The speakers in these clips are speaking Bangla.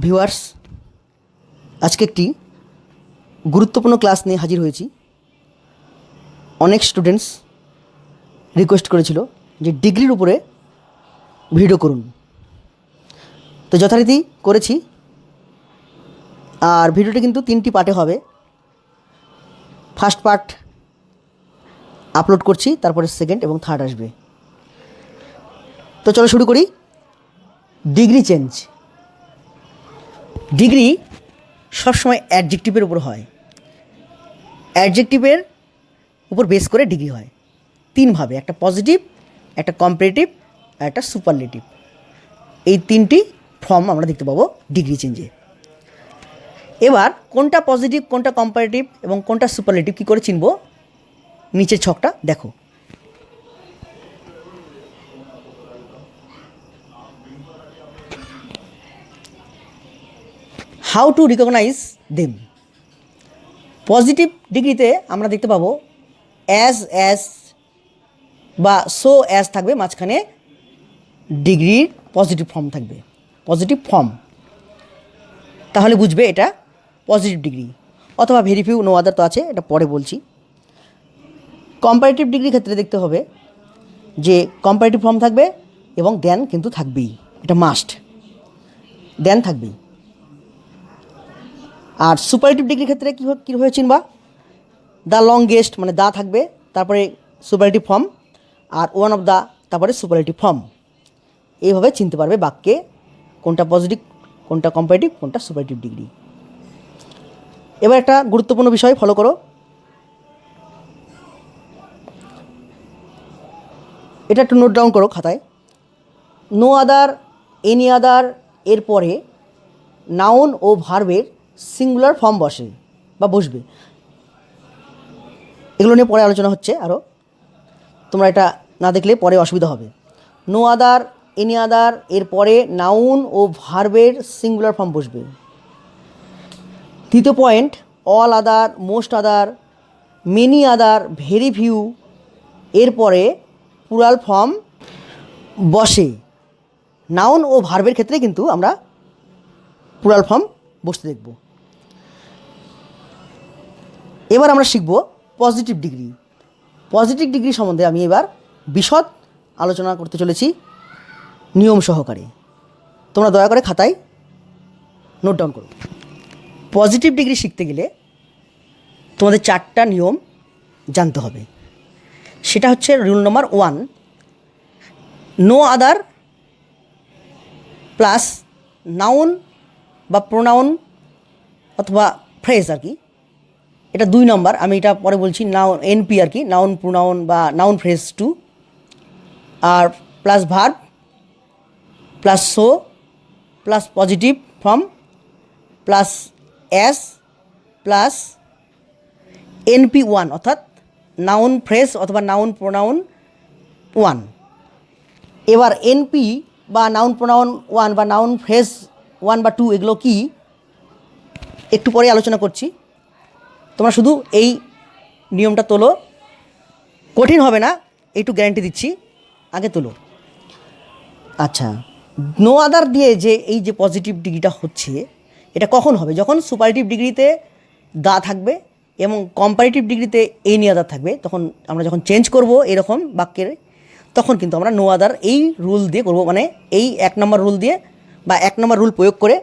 ভিউয়ার্স, আজকে একটি গুরুত্বপূর্ণ ক্লাস নিয়ে হাজির হয়েছি। অনেক স্টুডেন্টস রিকোয়েস্ট করেছিল যে ডিগ্রির উপরে ভিডিও করুন, তো যথারীতি করেছি। আর ভিডিওটি কিন্তু 3টি পার্টে হবে। ফার্স্ট পার্ট আপলোড করছি, তারপরে সেকেন্ড এবং থার্ড আসবে। তো চলো শুরু করি। Degree change. ডিগ্রি সবসময় অ্যাডজেক্টিভের উপর হয়। অ্যাডজেক্টিভের উপর বেস করে ডিগ্রি হয় 3 ভাবে, একটা পজিটিভ, একটা কম্পারেটিভ আর একটা সুপারলেটিভ। এই 3টি ফর্ম আমরা দেখতে পাবো ডিগ্রি চেঞ্জে। এবার কোনটা পজিটিভ, কোনটা কম্পারেটিভ এবং কোনটা সুপারলেটিভ কী করে চিনব, নিচের ছকটা দেখো। How to recognise them. Positive ডিগ্রিতে আমরা দেখতে পাবো অ্যাজ বা সো অ্যাজ থাকবে, মাঝখানে ডিগ্রির পজিটিভ ফর্ম থাকবে, পজিটিভ ফর্ম। তাহলে বুঝবে এটা পজিটিভ ডিগ্রি। অথবা ভেরি ফিউ, নো আদার তো আছে, এটা পরে বলছি। কম্পারেটিভ ডিগ্রির ক্ষেত্রে দেখতে হবে যে কম্পারেটিভ ফর্ম থাকবে এবং দেন কিন্তু থাকবেই, এটা মাস্ট, দেন থাকবেই। আর সুপারলেটিভ ডিগ্রির ক্ষেত্রে কীভাবে চিনবা, দ্য লংগেস্ট মানে দা থাকবে, তারপরে সুপারলেটিভ ফর্ম, আর ওয়ান অফ দ্য, তারপরে সুপারলেটিভ ফর্ম। এইভাবে চিনতে পারবে বাক্যে কোনটা পজিটিভ, কোনটা কম্পারেটিভ, কোনটা সুপারলেটিভ ডিগ্রি। এবার একটা গুরুত্বপূর্ণ বিষয় ফলো করো। এটা একটু নোট ডাউন করো খাতায়। নো আদার, এনি আদার এর পরে নাউন ও ভার্বের সিঙ্গুলার ফর্ম বসে বা বসবে। এগুলো নিয়ে পরে আলোচনা হচ্ছে আরও, তোমরা এটা না দেখলে পরে অসুবিধা হবে। নো আদার, এনি আদার এর পরে নাউন ও ভার্বের সিঙ্গুলার ফর্ম বসবে। তৃতীয় point, all other, most other, many আদার, ভেরি ফিউ এর পরে প্লুরাল ফর্ম বসে। নাউন ও ভার্বের ক্ষেত্রে কিন্তু আমরা প্লুরাল ফর্ম বসতে দেখব। এবার আমরা শিখব পজিটিভ ডিগ্রি। পজিটিভ ডিগ্রি সম্বন্ধে আমি এবার বিশদ আলোচনা করতে চলেছি নিয়ম সহকারে। তোমরা দয়া করে খাতায় নোট ডাউন করো। পজিটিভ ডিগ্রি শিখতে গেলে তোমাদের 4টা নিয়ম জানতে হবে। সেটা হচ্ছে রুল নম্বর 1, নো আদার প্লাস নাউন বা প্রোনাউন অথবা ফ্রেজ আর কি। এটা 2 নম্বর, আমি এটা পরে বলছি। নাউন, এনপি আর কি, নাউন প্রোনাউন বা নাউন ফ্রেজ 2, আর plus verb plus so plus positive form plus as plus NP 1 অর্থাৎ নাউন ফ্রেজ অথবা নাউন প্রোনাউন 1। এবার এনপি বা নাউন প্রোনাউন 1 বা নাউন ফ্রেজ 1 বা 2 এগুলো কি একটু পরে আলোচনা করছি। তোমরা শুধু এই নিয়মটা তোলো, কঠিন হবে না, একটু গ্যারান্টি দিচ্ছি, আগে তোলো। আচ্ছা, নো আদার দিয়ে যে এই যে পজিটিভ ডিগ্রিটা হচ্ছে, এটা কখন হবে? যখন সুপারলেটিভ ডিগ্রিতে দা থাকবে এবং কম্পারেটিভ ডিগ্রিতে এনি আদার থাকবে। তখন আমরা যখন চেঞ্জ করব এরকম বাক্যের, তখন কিন্তু আমরা নো আদার এই রুল দিয়ে করব, মানে এই 1 নম্বর রুল দিয়ে বা 1 নম্বর রুল প্রয়োগ করে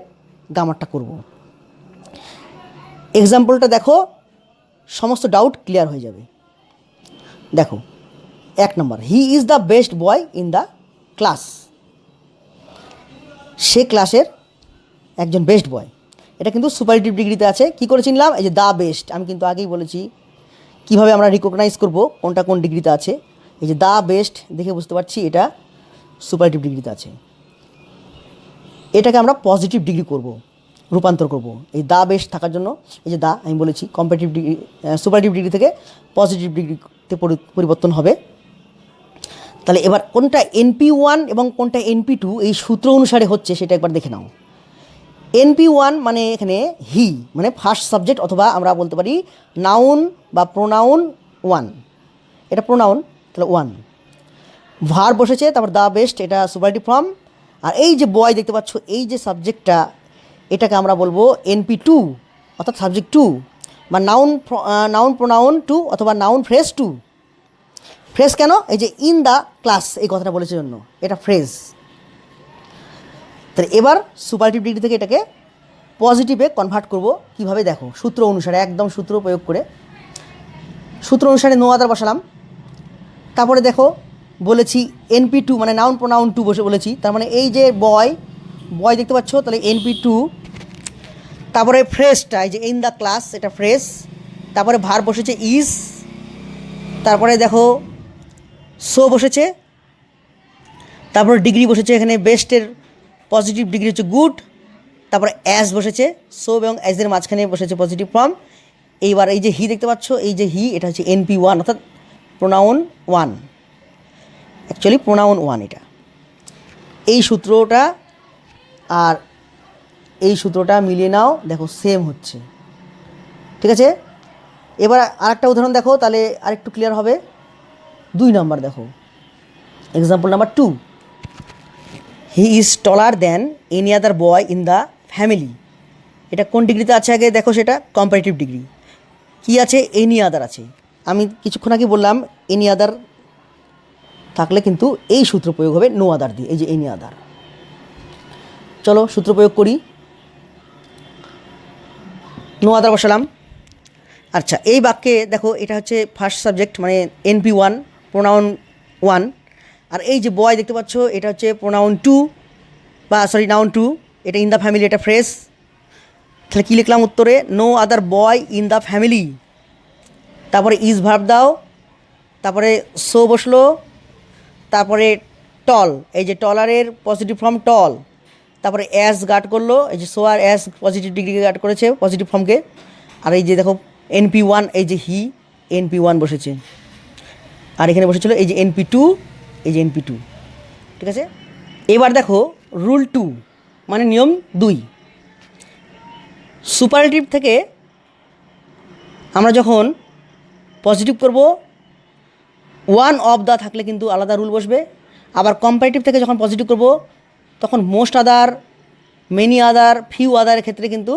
গ্রামারটা করব। এক্সাম্পলটা দেখো, সমস্ত ডাউট ক্লিয়ার হয়ে যাবে। দেখো 1 নম্বর, he is the best boy in the class. সে ক্লাসের একজন বেস্ট বয়। এটা কিন্তু সুপারলেটিভ ডিগ্রিতে আছে। কি করে চিনলাম? এই যে দ্য বেস্ট, আমি কিন্তু আগেই বলেছি কিভাবে আমরা রিকগনাইজ করব কোনটা কোন ডিগ্রিতে আছে। এই যে দ্য বেস্ট দেখে বুঝতে পারছি এটা সুপারলেটিভ ডিগ্রিতে আছে। এটাকে আমরা পজিটিভ ডিগ্রি করব, রূপান্তর করব। এই দ্য বেস্ট থাকার জন্য এই যে দ্য আমি বলেছি কম্পারেটিভ ডিগ্রি, সুপারলেটিভ ডিগ্রি থেকে পজিটিভ ডিগ্রিতে পরিবর্তন হবে। তাহলে এবার কোনটা এনপি 1 এবং কোনটা এনপি 2 এই সূত্র অনুসারে হচ্ছে সেটা একবার দেখে নাও। এনপি 1 মানে এখানে হি মানে ফার্স্ট সাবজেক্ট, অথবা আমরা বলতে পারি নাউন বা প্রোনাউন 1, এটা প্রোনাউন, তাহলে 1। ভার্ব বসেছে, তারপর দ্য বেস্ট, এটা সুপারলেটিভ ফর্ম। আর এই যে বয় দেখতে পাচ্ছ, এই যে সাবজেক্টটা, এটাকে আমরা বলবো এনপি টু অর্থাৎ সাবজেক্ট টু, বা নাউন প্রোনাউন টু অথবা নাউন ফ্রেজ টু। ফ্রেজ কেন? এই যে ইন দ্য ক্লাস এই কথাটা বলেছে জন্য এটা ফ্রেজ। তাহলে এবার সুপারলেটিভ ডিগ্রি থেকে এটাকে পজিটিভে কনভার্ট করব কিভাবে, দেখো সূত্র অনুসারে, একদম সূত্র প্রয়োগ করে। সূত্র অনুসারে নো আদার বসালাম। তারপরে দেখো বলেছি এনপি টু মানে নাউন প্রোনাউন টু বলেছি, তার মানে এই যে বয় দেখতে পাচ্ছ, তাহলে এনপি টু। তারপরে ফ্রেজটা এই যে ইন দ্য ক্লাস এটা ফ্রেজ। তারপরে ভার বসেছে ইজ। তারপরে দেখো সো বসেছে। তারপরে ডিগ্রি বসেছে, এখানে বেস্টের পজিটিভ ডিগ্রি হচ্ছে গুড। তারপরে অ্যাজ বসেছে, সো এবং অ্যাজের মাঝখানে বসেছে পজিটিভ ফর্ম। এইবার এই যে হি দেখতে পাচ্ছ, এই যে হি এটা হচ্ছে এনপি ওয়ান অর্থাৎ pronoun one, actually pronoun one. এটা এই সূত্রটা আর এই সূত্রটা মিলিয়ে নাও, দেখো সেম হচ্ছে। ঠিক আছে, এবার আরেকটা উদাহরণ দেখো, তাহলে আরেকটু ক্লিয়ার হবে। 2 নম্বর দেখো, example number 2। He is taller than any other boy in the family. এটা কোন ডিগ্রিতে আছে আগে দেখো, সেটা কম্পারেটিভ ডিগ্রি। কি আছে? এনি আদার আছে। আমি কিছুক্ষণ আগে বললাম এনি আদার থাকলে কিন্তু এই সূত্র প্রয়োগ হবে নো আদার দিয়ে, এই যে এনি আদার। চলো সূত্র প্রয়োগ করি। নো আদার বসালাম। আচ্ছা, এই বাক্যে দেখো এটা হচ্ছে ফার্স্ট সাবজেক্ট মানে এনপি ওয়ান প্রোনাউন ওয়ান, আর এই যে বয় দেখতে পাচ্ছ এটা হচ্ছে প্রোনাউন টু, বা সরি নাউন টু, এটা ইন দ্য ফ্যামিলি, এটা ফ্রেজ। তাহলে কী লিখলাম উত্তরে? No other boy in the family. তারপরে ইজ ভার্ব দাও, তারপরে সো বসলো, তারপরে টল, এই যে টলারের পজিটিভ ফর্ম টল। তারপরে অ্যাজ গার্ড করলো, এই যে সো আর অ্যাজ পজিটিভ ডিগ্রিকে গার্ড করেছে পজিটিভ ফর্মকে। আর এই যে দেখো এনপি ওয়ান, এই যে হি এনপি ওয়ান বসেছে, আর এখানে বসেছিল এই যে এনপি টু, এই যে এনপি টু। ঠিক আছে, এবার দেখো রুল 2 মানে নিয়ম 2। সুপারলেটিভ থেকে আমরা যখন পজিটিভ করব, ওয়ান অফ দ্য থাকলে কিন্তু আলাদা রুল বসবে। আবার কম্পারেটিভ থেকে যখন পজিটিভ করব তখন most other, many other, few আদারের ক্ষেত্রে কিন্তু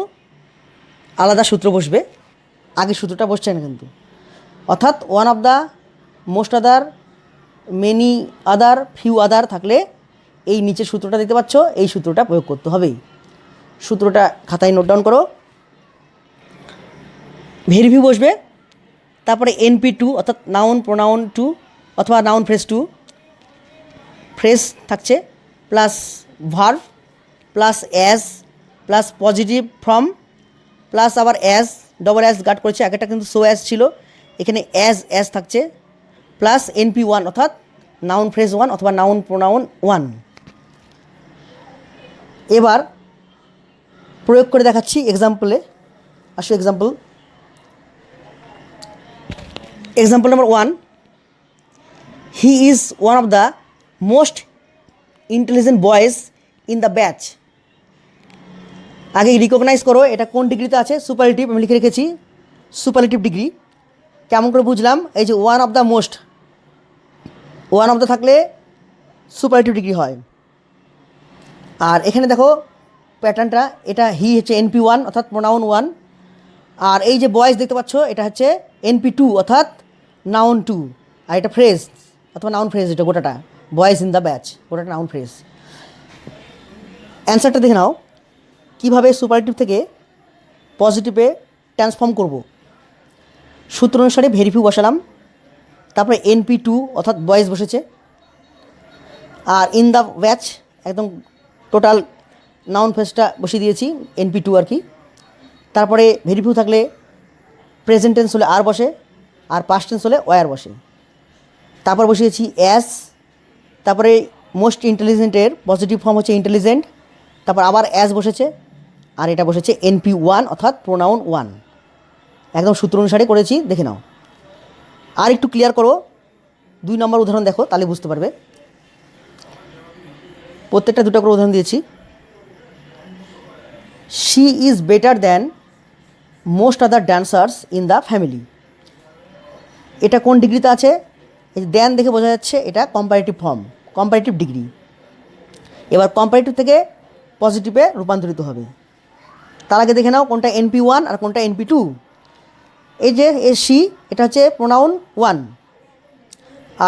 আলাদা সূত্র বসবে। আগের সূত্রটা বসছে না কিন্তু, অর্থাৎ one of the, most other, many other, few other থাকলে এই নিচের সূত্রটা দেখতে পাচ্ছ, এই সূত্রটা প্রয়োগ করতে হবে। সূত্রটা খাতায় নোট ডাউন করো। ভেরি ফিউ বসবে, তারপরে এনপি টু অর্থাৎ নাউন প্রোনাউন টু অথবা নাউন ফ্রেজ টু, ফ্রেজ থাকছে, plus verb, plus as, plus positive form, plus আবার অ্যাজ, ডবল অ্যাজ গার্ড করেছে, আগেটা কিন্তু সো অ্যাজ ছিল, এখানে অ্যাজ থাকছে, প্লাস এনপি ওয়ান অর্থাৎ নাউন ফ্রেজ ওয়ান অথবা নাউন প্রোনাউন ওয়ান। এবার প্রয়োগ করে দেখাচ্ছি এক্সাম্পলে। আসো example number 1। He is one of the most intelligent boys in the batch. আগে রিকগনাইজ করো এটা কোন ডিগ্রিতে আছে। সুপারলেটিভ আমি লিখে রেখেছি, সুপারলেটিভ ডিগ্রি। কেমন করে বুঝলাম? এই যে one of the most, one of the থাকলে সুপারলেটিভ ডিগ্রি হয়। আর এখানে দেখো প্যাটার্নটা, এটা হি হচ্ছে এনপি ওয়ান অর্থাৎ প্রোনাউন ওয়ান, আর এই যে বয়েজ দেখতে পাচ্ছ এটা হচ্ছে এনপি টু অর্থাৎ নাউন টু, আর এটা ফ্রেজ অথবা নাউন ফ্রেজ, এটা গোটাটা বয়েজ ইন দ্য ব্যাচ, গোটাটা নাউন ফ্রেজ। অ্যান্সারটা দেখে নাও কীভাবে সুপারলেটিভ থেকে পজিটিভে ট্রান্সফর্ম করব। সূত্র অনুসারে ভেরি ফিউ বসালাম, তারপরে এনপি টু অর্থাৎ বয়েজ বসেছে, আর ইন দ্য ব্যাচ একদম টোটাল নাউন ফ্রেজটা বসিয়ে দিয়েছি, এনপি টু আর কি। তারপরে ভেরি ফিউ থাকলে প্রেজেন্ট টেন্স হলে আর বসে, আর পাস্ট টেন্স হলে ওয়ার বসে। তারপর বসিয়েছি অ্যাজ, তারপরে মোস্ট ইন্টেলিজেন্টের পজিটিভ ফর্ম হচ্ছে ইন্টেলিজেন্ট, তারপর আবার অ্যাজ বসেছে, আর এটা বসেছে এনপি ওয়ান অর্থাৎ প্রোনাউন ওয়ান। একদম সূত্র অনুসারে করেছি, দেখে নাও। আর একটু ক্লিয়ার করো, 2 নম্বর উদাহরণ দেখো, তাহলে বুঝতে পারবে। প্রত্যেকটা 2টা করে উদাহরণ দিয়েছি। She is better than most other ড্যান্সার্স in the family. এটা কোন ডিগ্রিতে আছে? এই দেন দেখে বোঝা যাচ্ছে এটা কম্পারেটিভ ফর্ম, কম্পারেটিভ ডিগ্রি। এবার কম্পারেটিভ থেকে পজিটিভে রূপান্তরিত হবে। তার আগে দেখে নাও কোনটা NP1 আর কোনটা NP2। এই যে সি, এটা হচ্ছে প্রোনাউন 1,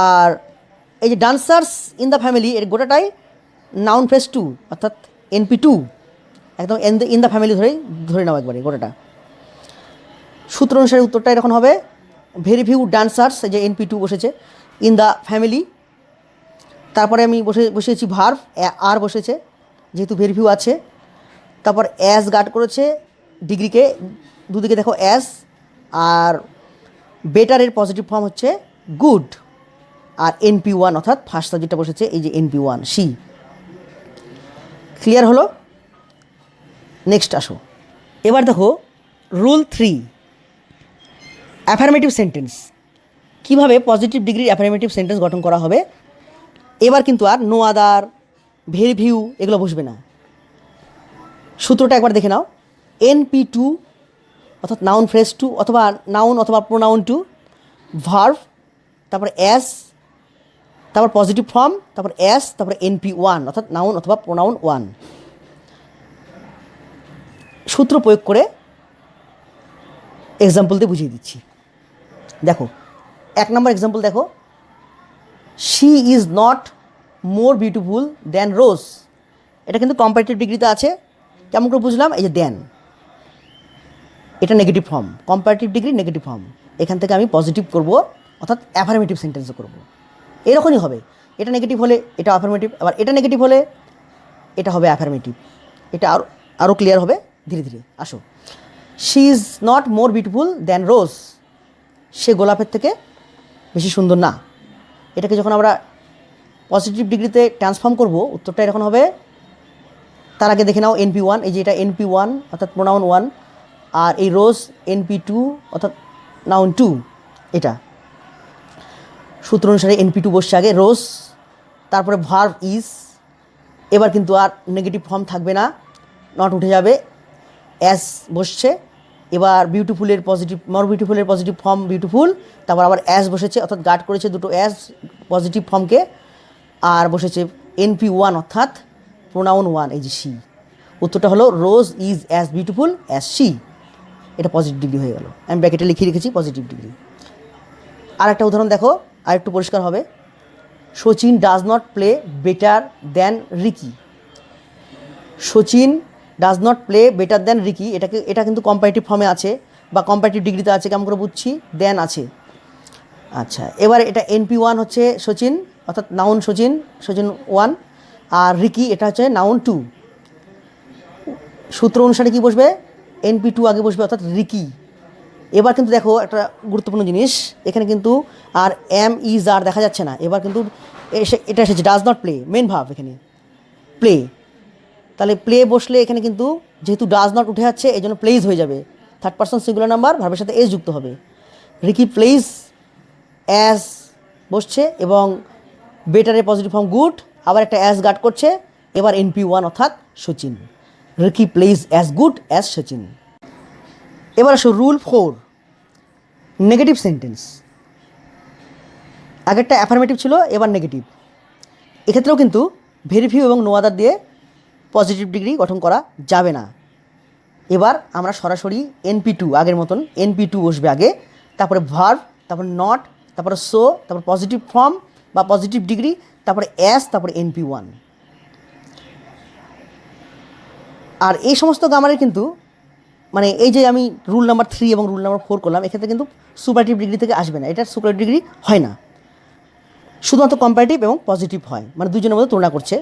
আর এই যে ডান্সার্স ইন দ্য ফ্যামিলি এর গোটাটাই নাউন ফ্রেজ 2 অর্থাৎ NP2, একদম ইন দ্য ফ্যামিলি ধরে নাও একবারে গোটাটা। সূত্র অনুসারে উত্তরটা এরকম হবে, ভেরি ফিউ ডান্সার্স, যে NP2 বসেছে, ইন দ্য ফ্যামিলি, তারপরে আমি বসিয়েছি ভার্ভ, আর বসেছে যেহেতু ভেরি ফিউ আছে, তারপর অ্যাজ গার্ড করেছে ডিগ্রিকে, দুদিকে দেখো অ্যাজ, আর বেটারের পজিটিভ ফর্ম হচ্ছে গুড, আর NP1 অর্থাৎ ফার্স্ট সাবজেক্টটা বসেছে এই যে NP1 সি। ক্লিয়ার হলো? নেক্সট আসো, এবার দেখো রুল 3, অ্যাফার্মেটিভ সেন্টেন্স। কীভাবে পজিটিভ ডিগ্রির অ্যাফার্মেটিভ সেন্টেন্স গঠন করা হবে। এবার কিন্তু আর নো আদার, ভেরি ফিউ এগুলো বসবে না। সূত্রটা একবার দেখে নাও, NP2 অর্থাৎ নাউন ফ্রেজ 2 অথবা নাউন অথবা প্রোনাউন 2, ভার্ভ, তারপর অ্যাস, তারপর পজিটিভ ফর্ম, তারপর অ্যাস, তারপর NP1 অর্থাৎ নাউন অথবা প্রোনাউন 1। সূত্র প্রয়োগ করে এক্সাম্পল দিয়ে বুঝিয়ে দিচ্ছি। দেখো 1 নম্বর এক্সাম্পল দেখো, she is not more beautiful than rose. এটা কিন্তু কম্পারেটিভ ডিগ্রিতে আছে। কেমন করে বুঝলাম? এই যে দেন, এটা negative form, comparative degree negative form, এখান থেকে আমি পজিটিভ করব অর্থাৎ অ্যাফার্মেটিভ সেন্টেন্সও করব। এরকমই হবে, এটা নেগেটিভ হলে এটা অ্যাফার্মেটিভ, আবার এটা নেগেটিভ হলে এটা হবে অ্যাফার্মেটিভ। এটা আরও ক্লিয়ার হবে ধীরে ধীরে। আসো, she is not more beautiful than rose, সে গোলাপের থেকে বেশি সুন্দর না। এটাকে যখন আমরা পজিটিভ ডিগ্রিতে ট্রান্সফর্ম করব, উত্তরটা এরকম হবে। তার আগে দেখে নাও NP1, এই যে এটা NP1 অর্থাৎ প্রোনাউন 1, আর এই রোজ NP2 অর্থাৎ নাউন 2। এটা সূত্র অনুসারে NP2 বসছে আগে, রোজ, তারপরে ভার্ভ ইজ। এবার কিন্তু আর নেগেটিভ ফর্ম থাকবে না, নট উঠে যাবে, অ্যাস বসছে। এবার বিউটিফুলের পজিটিভ, মর বিউটিফুলের পজিটিভ ফর্ম বিউটিফুল, তারপর আবার অ্যাস বসেছে অর্থাৎ গার্ড করেছে দুটো অ্যাস পজিটিভ ফর্মকে, আর বসেছে NP1 অর্থাৎ প্রোনাউন 1 এই যে সি। উত্তরটা হলো rose is as beautiful as she. এটা পজিটিভ ডিগ্রি হয়ে গেল, আমি ব্র্যাকেটে লিখে রেখেছি পজিটিভ ডিগ্রি। আর একটা উদাহরণ দেখো, আর একটু পরিষ্কার হবে, Sachin does not play better than Ricky. Sachin does not play better than Ricky, এটা কিন্তু কম্পারেটিভ ফর্মে আছে বা কম্পারেটিভ ডিগ্রিতে আছে। কেমন করে বুঝছি? দেন আছে। আচ্ছা, এবার এটা NP1 হচ্ছে সচিন অর্থাৎ নাউন সচিন 1, আর রিকি এটা হচ্ছে নাউন 2। সূত্র অনুসারে কি বসবে? NP2 আগে বসবে অর্থাৎ রিকি। এবার কিন্তু দেখো একটা গুরুত্বপূর্ণ জিনিস, এখানে কিন্তু আর ইজ আর দেখা যাচ্ছে না। এবার কিন্তু এটা এসেছে ডাজ নট প্লে, মেন ভাব এখানে প্লে। তাহলে প্লে বসলে এখানে কিন্তু যেহেতু ডাজ নট উঠে যাচ্ছে, এই জন্য প্লেইজ হয়ে যাবে, থার্ড পারসন সিঙ্গুলার নাম্বার, ভার্বের সাথে এস যুক্ত হবে। রিকি প্লেইজ অ্যাজ বসছে এবং বেটারের পজিটিভ ফর্ম গুড, আবার একটা অ্যাজ গার্ড করছে। এবার NP1 অর্থাৎ Sachin, Ricky plays as good as Sachin. এবার আসো রুল 4, নেগেটিভ সেন্টেন্স। আগেরটা অ্যাফার্মেটিভ ছিল, এবার নেগেটিভ। এক্ষেত্রেও কিন্তু ভেরি ফিউ এবং নো আদার দিয়ে পজিটিভ ডিগ্রি গঠন করা যাবে না। এবার আমরা সরাসরি NP2 আগের মতন NP2 বসবে আগে, তারপরে ভার্ব, তারপরে নট, তারপরে সো, তারপর পজিটিভ ফর্ম বা পজিটিভ ডিগ্রি, তারপরে অ্যাস, তারপরে NP1। আর এই সমস্ত গ্রামারের কিন্তু মানে এই যে আমি রুল নাম্বার 3 এবং রুল নাম্বার 4 করলাম, এক্ষেত্রে কিন্তু সুপারটিভ ডিগ্রি থেকে আসবে না, এটা সুপারটিভ ডিগ্রি হয় না, শুধুমাত্র কম্পারেটিভ এবং পজিটিভ হয়, মানে দুজনের মধ্যে তুলনা করছে।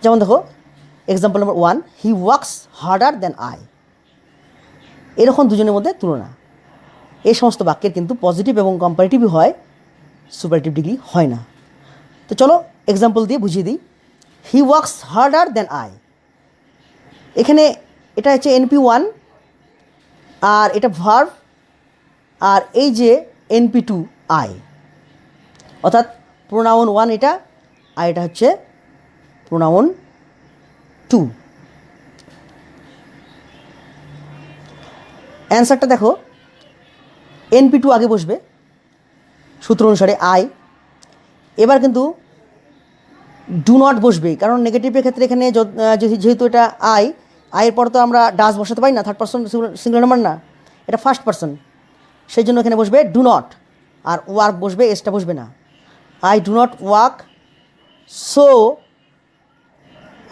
যেমন দেখো example number 1, he works harder than I. এরকম দুজনের মধ্যে তুলনা। এই সমস্ত বাক্যের কিন্তু পজিটিভ এবং কম্পারেটিভই হয়, সুপারটিভ ডিগ্রি হয় না। তো চলো এক্সাম্পল দিয়ে বুঝিয়ে দিই। He works harder than I, এখানে এটা হচ্ছে NP1 আর এটা ভার্ব, আর এই যে NP2 আই, অর্থাৎ প্রোনাউন 1 এটা, আর এটা হচ্ছে প্রোনাউন 2। অ্যান্সারটা দেখো, NP2 আগে বসবে সূত্র অনুসারে আই। এবার কিন্তু ডু নট বসবে, কারণ নেগেটিভের ক্ষেত্রে এখানে যেহেতু এটা আই, আয়ের পর তো আমরা ডাস বসাতে পারি না, থার্ড পারসন সিঙ্গুলার নাম্বার না, এটা ফার্স্ট পারসন, সেই জন্য এখানে বসবে ডু নট, আর ওয়ার্ক বসবে, এসটা বসবে না। I do not work, so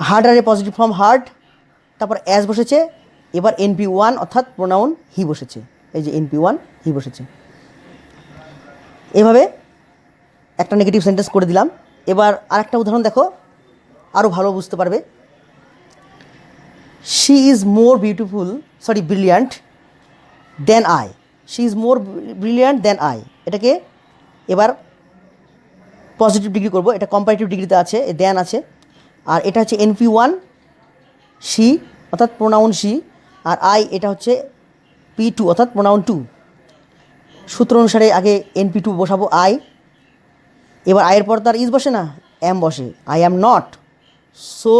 hard আর এ পজিটিভ ফর্ম হার্ড, তারপর অ্যাজ বসেছে, এবার এনপি ওয়ান অর্থাৎ প্রোনাউন হি বসেছে, এই যে এনপি ওয়ান হি বসেছে। এভাবে একটা নেগেটিভ সেন্টেন্স করে দিলাম। এবার আরেকটা উদাহরণ দেখো, আরও ভালো বুঝতে পারবে। She is more beautiful, sorry brilliant than I, she is more brilliant than I, এটাকে এবার পজিটিভ ডিগ্রি করব, এটা কম্পারেটিভ ডিগ্রিতে আছে, দেন আছে, আর এটা হচ্ছে এনপি ওয়ান শি অর্থাৎ প্রোনাউন শি, আর আই এটা হচ্ছে পি টু অর্থাৎ প্রোনাউন টু। সূত্র অনুসারে আগে এনপি টু বসাবো আই, এবার আয়ের পর তার ইজ বসে না, অ্যাম বসে, আই অ্যাম নট, সো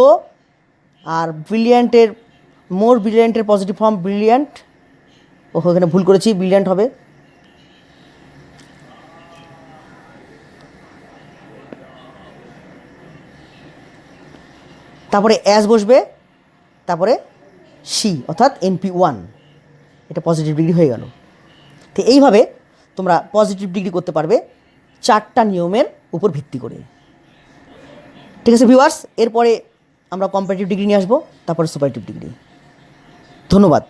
আর ব্রিলিয়ান্টের মোর ব্রিলিয়ান্টের পজিটিভ ফর্ম ব্রিলিয়ান্ট, ওখানে ভুল করেছি, ব্রিলিয়ান্ট হবে। তারপরে অ্যাজ বসবে, তারপরে সি অর্থাৎ এনপি ওয়ান, এটা পজিটিভ ডিগ্রি হয়ে গেল। তো এইভাবে তোমরা পজিটিভ ডিগ্রি করতে পারবে 4টা নিয়মের উপর ভিত্তি করে। ঠিক আছে ভিউয়ার্স, এরপরে আমরা কম্পারেটিভ ডিগ্রি নিয়ে আসবো, তারপরে সুপারটিভ ডিগ্রি। ধন্যবাদ।